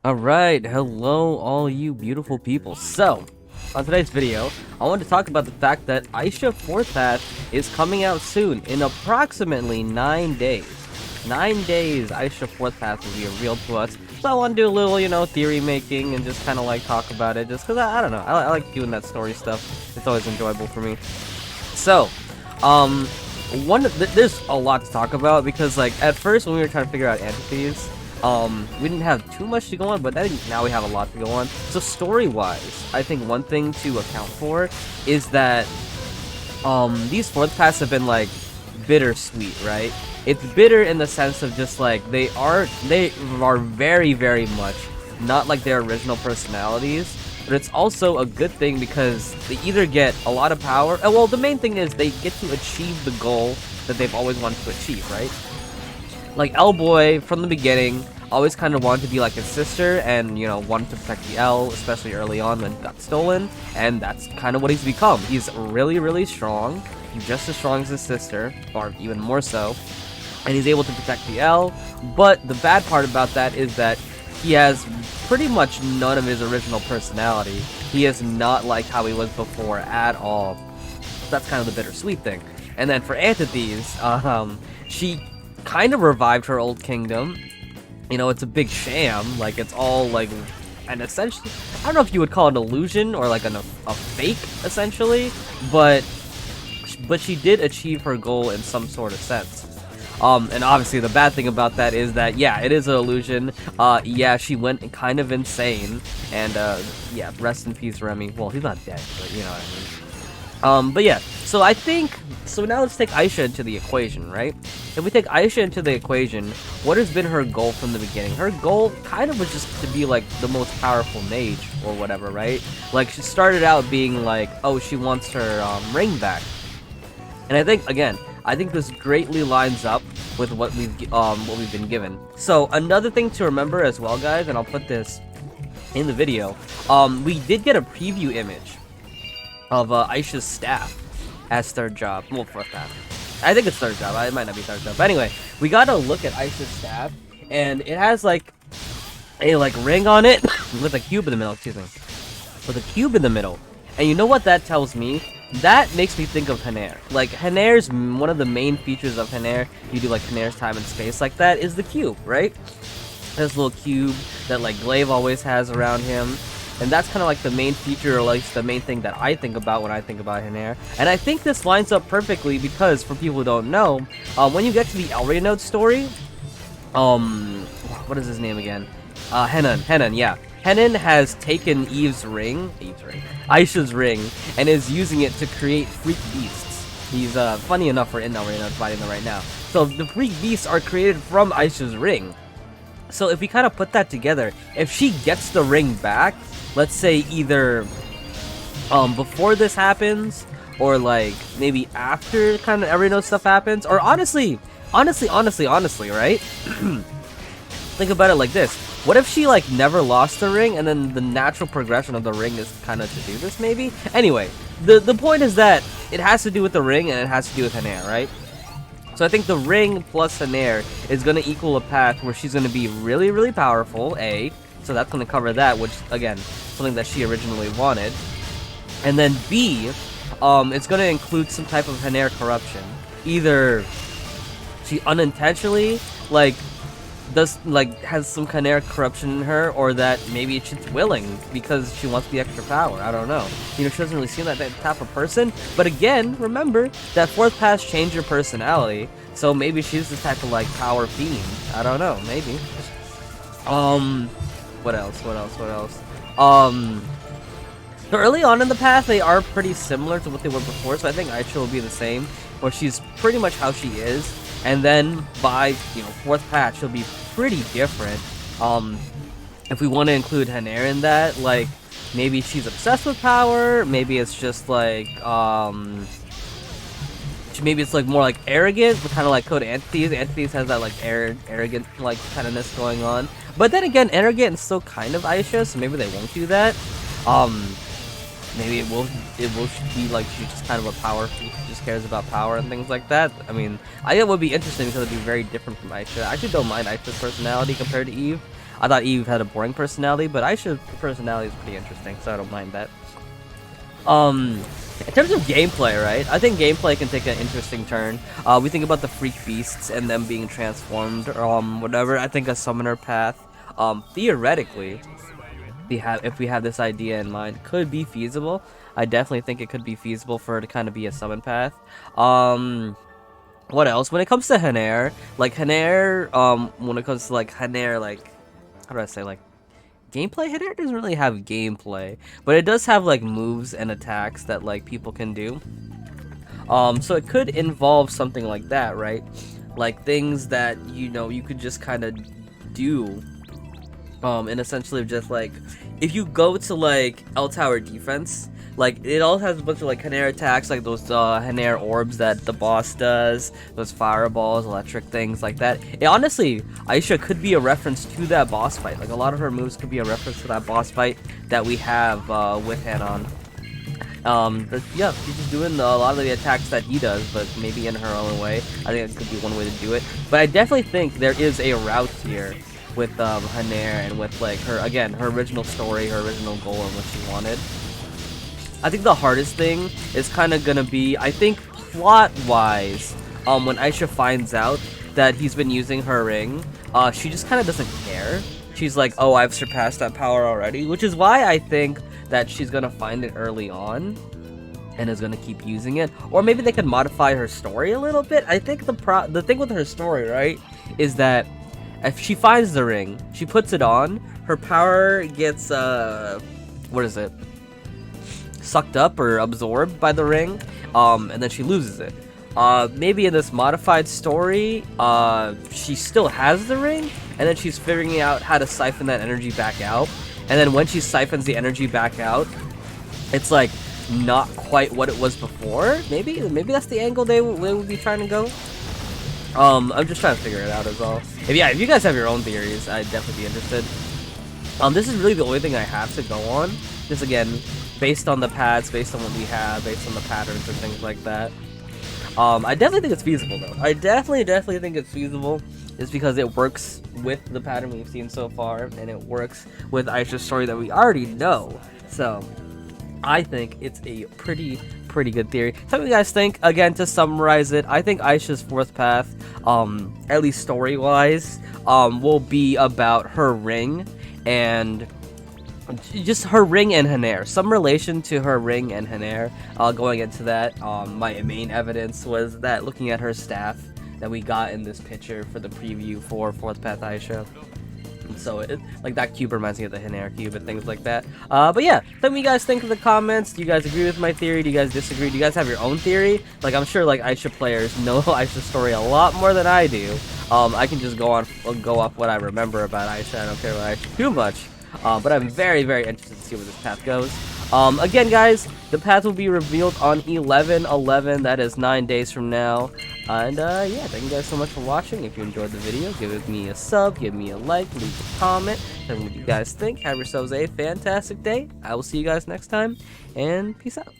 Alright, hello all you beautiful people. So, on today's video, I want to talk about the fact that Aisha 4th Path is coming out soon, in approximately 9 days. 9 days, Aisha 4th Path will be revealed to us. So I want to do a little, theory making and just kind of like talk about it, just because I don't know, I like doing that story stuff. It's always enjoyable for me. So, um, there's a lot to talk about because, like, at first when we were trying to figure out entities, we didn't have too much to go on, but I think now we have a lot to go on. So story-wise, I think one thing to account for is that, these fourth paths have been, like, bittersweet, right? It's bitter in the sense of just, like, they are very, very much not like their original personalities, but it's also a good thing because they either get a lot of power, well, the main thing is they get to achieve the goal that they've always wanted to achieve, right? Like, L-Boy, from the beginning, always kind of wanted to be like his sister and, wanted to protect the L, especially early on when it got stolen, and that's kind of what he's become. He's really, really strong, just as strong as his sister, or even more so, and he's able to protect the L, but the bad part about that is that he has pretty much none of his original personality. He is not like how he was before at all. That's kind of the bittersweet thing. And then for Antithes, she kind of revived her old kingdom. It's a big sham. Like, it's all like an essentially, I don't know if you would call it an illusion or like a fake, essentially, but she did achieve her goal in some sort of sense. And obviously the bad thing about that is that, yeah, it is an illusion. Yeah, she went kind of insane, and yeah, rest in peace, Remy. Well, he's not dead, but you know what I mean. But yeah, so I think, so now let's take Aisha into the equation, right? If we take Aisha into the equation, what has been her goal from the beginning? Her goal kind of was just to be, like, the most powerful mage, or whatever, right? Like, she started out being like, oh, she wants her, ring back. And I think, again, I think this greatly lines up with what we've been given. So, another thing to remember as well, guys, and I'll put this in the video, we did get a preview image of Aisha's staff as third job. Well, fourth path. I think it's third job. It might not be third job. But anyway, we got to look at Aisha's staff, and it has like a ring on it with a cube in the middle. Excuse me, with a cube in the middle. And you know what that tells me? That makes me think of Haner. Like, Haner's one of the main features of Haner. You do like Haner's time and space like that is the cube, right? This little cube that like Glaive always has around him. And that's kind of like the main feature, or like the main thing that I think about when I think about Haner. And I think this lines up perfectly because, for people who don't know, when you get to the Elray Node story, what is his name again? Henan, yeah. Henan has taken Aisha's ring, and is using it to create freak beasts. He's, funny enough, we're in Elray Node fighting them right now. So the freak beasts are created from Aisha's ring. So if we kind of put that together, if she gets the ring back, let's say either before this happens, or like maybe after kind of Elray stuff happens, or honestly, right? Think about it like this. What if she like never lost the ring, and then the natural progression of the ring is kind of to do this, maybe? Anyway, the point is that it has to do with the ring, and it has to do with Haner, right? So I think the ring plus Haner is going to equal a path where she's going to be really, really powerful, A. So that's going to cover that, which, again, something that she originally wanted. And then B, it's going to include some type of Haner corruption. Either she unintentionally, like, has some Haner corruption in her, or that maybe she's willing because she wants the extra power. I don't know. She doesn't really seem that type of person. But again, remember that fourth pass changed her personality, so maybe she's the type of like power fiend. I don't know. Maybe. What else? So early on in the path, they are pretty similar to what they were before. So I think Aisha will be the same, where she's pretty much how she is. And then by, fourth patch, she'll be pretty different. If we want to include Haner in that, like, maybe she's obsessed with power, maybe it's just like, maybe it's like more like arrogant, but kind of like Code Antithes. Antithes has that like arrogant like kind ofness going on. But then again, arrogant is still kind of Aisha, so maybe they won't do that. Maybe it will be like she's just kind of a power freak who just cares about power and things like that. I mean, I think it would be interesting because it'd be very different from Aisha. I actually don't mind Aisha's personality compared to Eve. I thought Eve had a boring personality, but Aisha's personality is pretty interesting, so I don't mind that. In terms of gameplay, right? I think gameplay can take an interesting turn. We think about the freak beasts and them being transformed, whatever. I think a summoner path, theoretically, if we have this idea in mind, could be feasible. I definitely think it could be feasible for her to kind of be a summon path. What else? When it comes to Haner, like Haner, when it comes to like Haner, like, how do I say, like, gameplay? Haner doesn't really have gameplay, but it does have like moves and attacks that like people can do. So it could involve something like that, right? Like things that, you know, you could just kind of do. And essentially just like, if you go to like L Tower defense, like it all has a bunch of like Haner attacks, like those Haner orbs that the boss does, those fireballs, electric things like that. It, honestly, Aisha could be a reference to that boss fight. Like a lot of her moves could be a reference to that boss fight that we have with Hanon. But yeah, she's just doing a lot of the attacks that he does, but maybe in her own way. I think it could be one way to do it. But I definitely think there is a route here with Haner and with like her, again, her original story, her original goal, and what she wanted. I think the hardest thing is kind of gonna be, I think, plot-wise, when Aisha finds out that he's been using her ring, she just kind of doesn't care. She's like, oh, I've surpassed that power already, which is why I think that she's gonna find it early on and is gonna keep using it. Or maybe they could modify her story a little bit. I think the thing with her story, right, is that if she finds the ring, she puts it on, her power gets, what is it? Sucked up or absorbed by the ring, and then she loses it. Maybe in this modified story, she still has the ring, and then she's figuring out how to siphon that energy back out. And then when she siphons the energy back out, it's like not quite what it was before. Maybe that's the angle they would be trying to go. I'm just trying to figure it out as well. If you guys have your own theories, I'd definitely be interested. This is really the only thing I have to go on. Just again, based on the paths, based on what we have, based on the patterns and things like that. I definitely think it's feasible though. I definitely think it's feasible. It's because it works with the pattern we've seen so far, and it works with Aisha's story that we already know. So I think it's a pretty good theory. Tell me what you guys think. Again, to summarize it, I think Aisha's fourth path, at least story-wise, will be about her ring and just her ring and Haner, some relation to her ring and Haner. Going into that, my main evidence was that looking at her staff that we got in this picture for the preview for Fourth Path Aisha. So it, like, that cube reminds me of the Haner cube and things like that. But yeah, tell me what you guys think in the comments. Do you guys agree with my theory? Do you guys disagree? Do you guys have your own theory? Like, I'm sure like Aisha players know Aisha's story a lot more than I do. I can just go off what I remember about Aisha. I don't care about Aisha too much. But I'm very interested to see where this path goes. Again, guys, the path will be revealed on 11/11. That is 9 days from now. And yeah, thank you guys so much for watching. If you enjoyed the video, give me a sub, give me a like, leave a comment. Tell me what you guys think. Have yourselves a fantastic day. I will see you guys next time, and peace out.